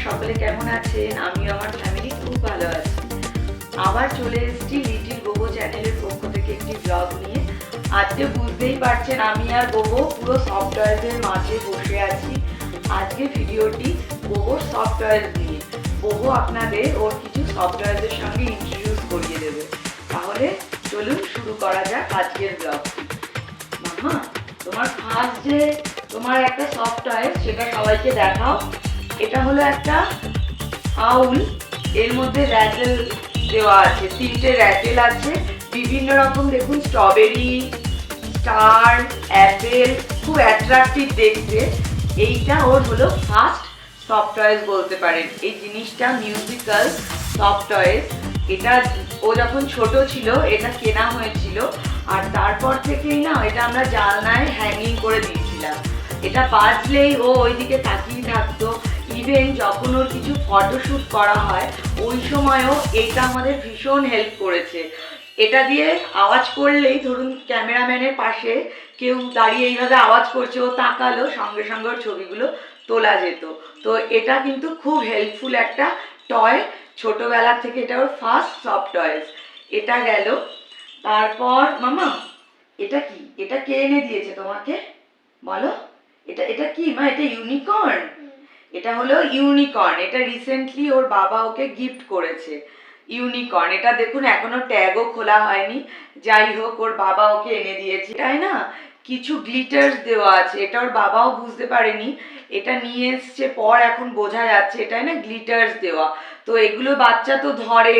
সকলে কেমন আছেন? আমি আমার ফ্যামিলি খুব ভালো আছি। আবার চলে এসেছি লিটিল বোবো চ্যানেলের পক্ষ থেকে একটি ব্লগ নিয়ে। আজকে বুঝতেই পারছেন আমি আর বোবো পুরো সফট টয়েজের মাঝে বসে আছি। আজকে ভিডিওটি বোবোর সফট টয়েজ নিয়ে। বোবো আপনাদের ওর কিছু সফট টয়েজের সঙ্গে ইন্ট্রোডিউস করিয়ে দেবে। তাহলে চলুন শুরু করা যাক আজকের ব্লগটি। মামা, তোমার ফার্স্ট যে তোমার একটা সফট টয়েজ সেটা সবাইকে দেখাও। এটা হলো একটা আউল, এর মধ্যে র্যাটেল দেওয়া আছে, 3টে র্যাটেল আছে বিভিন্ন রকম। দেখুন স্ট্রবেরি, স্টার, অ্যাপেল, খুব অ্যাট্রাকটিভ দেখতে। এইটা ওর হলো ফার্স্ট সফট টয়েজ বলতে পারেন। এই জিনিসটা মিউজিক্যাল সফট টয়েজ। এটা ও যখন ছোট ছিল এটা কেনা হয়েছিল, আর তারপর থেকেই না এটা আমরা জানলায় হ্যাঙ্গিং করে দিয়েছিলাম। এটা বাজলেই ও ওইদিকে তাকিয়ে থাকতো। ইভেন যখন ওর কিছু ফটোশ্যুট করা হয় ওই সময়ও এটা আমাদের ভীষণ হেল্প করেছে। এটা দিয়ে আওয়াজ করলেই, ধরুন ক্যামেরাম্যানের পাশে কেউ দাঁড়িয়ে এইভাবে আওয়াজ করছে, ও তাকালো, সঙ্গে সঙ্গে ওর ছবিগুলো তোলা যেত। তো এটা কিন্তু খুব হেল্পফুল একটা টয়। ছোটবেলা থেকে এটা ওর ফার্স্ট সফট টয়েস। এটা গেল। তারপর মামা, এটা কি? এটা কে এনে দিয়েছে তোমাকে বলো? এটা এটা কি মা? এটা ইউনিকর্ন। এটা হলো ইউনিকর্ন। এটা রিসেন্টলি ওর বাবা ওকে গিফট করেছে ইউনিকর্ন। এটা দেখুন এখনো ট্যাগও খোলা হয়নি। যাই হোক, ওর বাবা ওকে এনে দিয়েছে। তাই না, কিছু গ্লিটার্স দেওয়া আছে। এটা ওর বাবাও বুঝতে পারেনি, এটা নিয়ে এসছে পর এখন বোঝা যাচ্ছে এটাই না গ্লিটার্স দেওয়া। তো এগুলো বাচ্চা তো ধরে,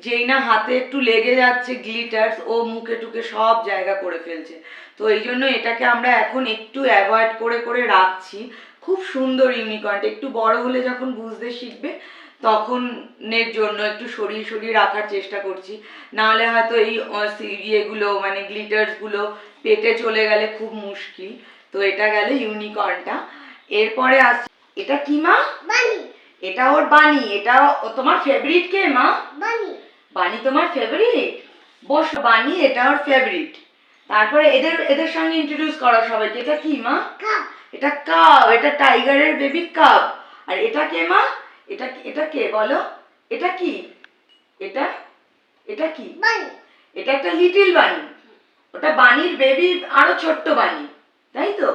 যেই না হাতে একটু লেগে যাচ্ছে গ্লিটার্স, ও মুখে টুকে সব জায়গা করে ফেলছে। তো এই জন্য এটাকে আমরা এখন একটু অ্যাভয়েড করে করে রাখছি। খুব সুন্দর ইউনিকর্নটা। একটু বড় হলে যখন বুঝতে শিখবে তখনের জন্য একটু সরিয়ে সরিয়ে রাখার চেষ্টা করছি। নাহলে হয়তো এই ইয়েগুলো মানে গ্লিটার্সগুলো পেটে চলে গেলে খুব মুশকিল। তো এটা গেল ইউনিকর্নটা। এরপরে আসছে, এটা কি মা? বানি। এটা ওর বানি। এটা তোমার ফেভারিট কে মা? বানি। বানি তোমার ফেভারিট? বস বানি, এটা ওর ফেভারিট। তারপরে এদের এদের সঙ্গে ইন্ট্রোডিউস করো সবাইকে। এটা কি মা? কাপ। এটা কাপ। এটা টাইগারের বেবি কাপ। আর এটা কে মা? এটা এটা কে বলো? এটা কি? এটা এটা কি? বানি। এটা একটা লিটল বানি। ওটা বানির বেবি, আরো ছোট্ট বানি, তাই তো?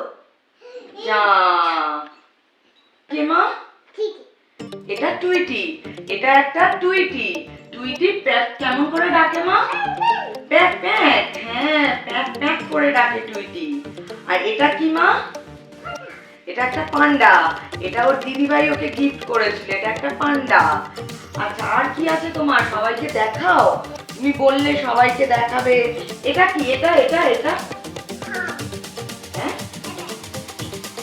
যা কে মা? এটা টুইটি। এটা একটা টুইটি। টুইটি প্যাক কেমন করে ডাকে মা? Pack pack. হ্যাঁ, প্যাক প্যাক করে ডাকে টুইটি। আর এটা কি মা? এটা একটা পান্ডা। এটা ওর দিদিভাই ওকে গিফট করেছিল। এটা একটা পান্ডা। আচ্ছা, আর কি আছে তোমার? সবাইকে দেখাও। তুমি বললে সবাইকে দেখাবে। এটা কি? এটা এটা এটা হ্যাঁ,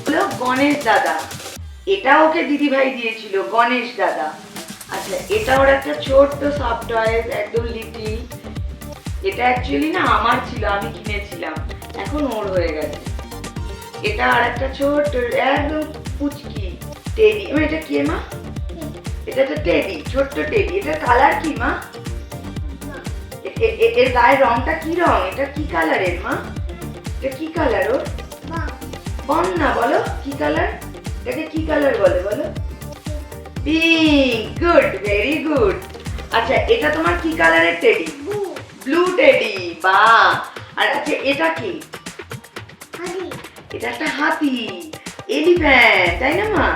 হলো গণেশ দাদা। এটা ওকে দিদিভাই দিয়েছিল, গণেশ দাদা। আচ্ছা, এটা ওর একটা ছোট্ট সফট টয়েস, একদম লিটিল। এটা অ্যাকচুয়ালি না আমার ছিল, আমি কিনেছিলাম, এখন ওর হয়ে গেছে। এটা আর একটা ছোট্ট একদম পুচকি টেডি। এটা কি মা? এটা একটা টেডি, ছোট্ট টেডি। এটার কালার কি মা? এর গায়ের রংটা কি রং? এটা কি কালারের মা? এটা কি কালার ওর? বন্যা। বলো কি কালার? এটাকে কি কালার বলে বলো? পিঙ্ক। Good, very good. আচ্ছা, এটা তোমার কি কালারের টেডি? Blue teddy. বাহ। আর আচ্ছা, এটা কি? এটা একটা হাতি, এলিফ্যান্ট, তাই না মা?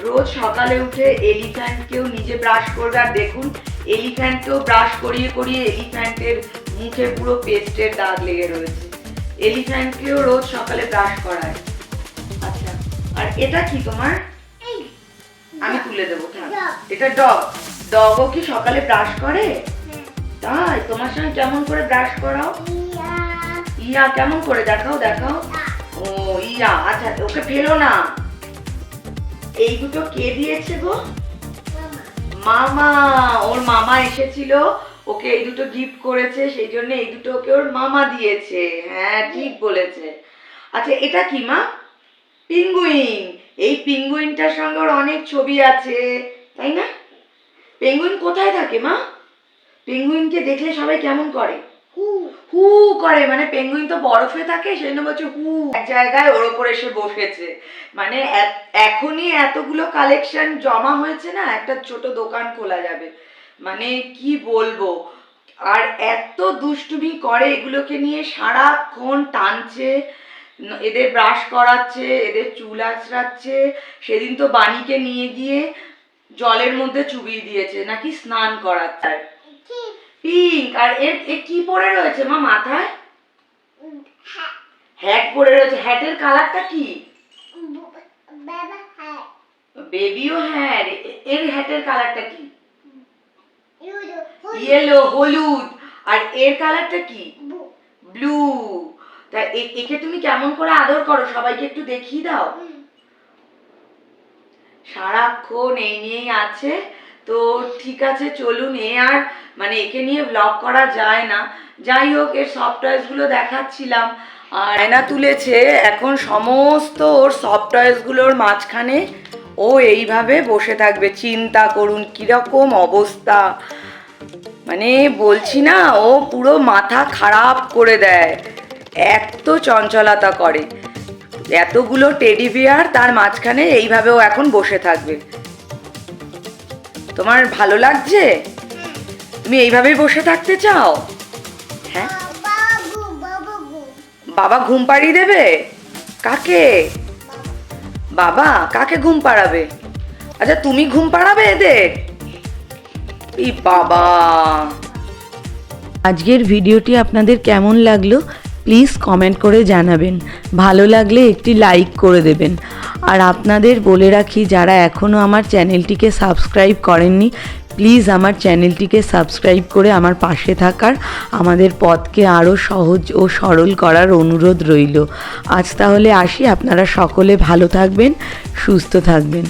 রোজ সকালে উঠে এলিফ্যান্টকেও নিজে ব্রাশ করবে। আর দেখুন এলিফ্যান্টকেও ব্রাশ করিয়ে করিয়ে এলিফ্যান্টের মুখে পুরো পেস্টের দাগ লেগে রয়েছে। এলিফ্যান্টকেও রোজ সকালে ব্রাশ করায়। আচ্ছা, আর এটা কি তোমার? আমি তুলে দেবো। এটা ডগ। ডগও কি সকালে ব্রাশ করে? তাই তোমার সঙ্গে কেমন করে ব্রাশ করাও? ইয়া কেমন করে দেখাও দেখাও। ও ইয়া, আচ্ছা ওকে ফেলো না। এই দুটো কে দিয়েছে গো? মামা। ওর মামা এসেছিল, ওকে এই দুটো গিফট করেছে, সেই জন্য এই দুটো ওকে ওর মামা দিয়েছে। হ্যাঁ ঠিক বলেছে। আচ্ছা এটা কি মা? পেঙ্গুইন। এই পেঙ্গুইনটার সঙ্গে ওর অনেক ছবি আছে, তাই না? পেঙ্গুইন কোথায় থাকে মা? পেঙ্গুইনকে দেখলে সবাই কেমন করে? হু হু করে, মানে পেঙ্গুইন তো বরফে থাকে, সেই জন্য বলছে হু। এক জায়গায় ওর ওপর এসে বসেছে, মানে এখনই এতগুলো কালেকশন জমা হয়েছে না, একটা ছোট দোকান খোলা যাবে। মানে কি বলবো, আর এত দুষ্টুমি করে, এগুলোকে নিয়ে সারাক্ষণ টানছে, এদের ব্রাশ করাচ্ছে, এদের চুল আঁচড়াচ্ছে। সেদিন তো বাণীকে নিয়ে গিয়ে জলের মধ্যে চুবিয়ে দিয়েছে, নাকি স্নান করাচ্ছে। পিঙ্ক। আর এর কি পরে রয়েছে মা মাথায়? হ্যাট পরে রয়েছে। হ্যাটের কালারটা কি? বেবিও হ্যাট। এর হ্যাটের কালারটা কি? ইয়েলো, হলুদ। আর এর কালারটা কি? ব্লু। তা একে তুমি কেমন করে আদর করো, সবাইকে একটু দেখিয়ে দাও। সারাক্ষণ এই নিয়েই আছে। তো ঠিক আছে চলুন, এ আর মানে একে নিয়ে ব্লগ করা যায় না। যাই হোক, এর সফট টয়েসগুলো দেখাচ্ছিলাম। আর আয়না তুলেছে, এখন সমস্ত ওর সফট টয়েসগুলোর মাঝখানে ও এইভাবে বসে থাকবে। চিন্তা করুন কিরকম অবস্থা, মানে বলছি না, ও পুরো মাথা খারাপ করে দেয়, এত চঞ্চলতা করে। এতগুলো টেডি বিয়ার, তার মাঝখানে এইভাবে ও এখন বসে থাকবে। তোমার ভালো লাগছে? তুমি এইভাবেই বসে থাকতে চাও? হ্যাঁ, বাবা ঘুম পাড়িয়ে দেবে? কাকে? বাবা কাকে ঘুম পাড়াবে? আচ্ছা তুমি ঘুম পাড়াবে এদের? বাবা। আজকের ভিডিওটি আপনাদের কেমন লাগলো প্লিজ কমেন্ট করে জানাবেন। ভালো লাগলে একটি লাইক করে দেবেন। আর আপনাদের বলে রাখি, যারা এখনও আমার চ্যানেলটিকে সাবস্ক্রাইব করেননি, প্লিজ আমার চ্যানেলটিকে সাবস্ক্রাইব করে আমার পাশে থাকার, আমাদের পথকে আরও সহজ ও সরল করার অনুরোধ রইল। আজ তাহলে আসি, আপনারা সকলে ভালো থাকবেন, সুস্থ থাকবেন।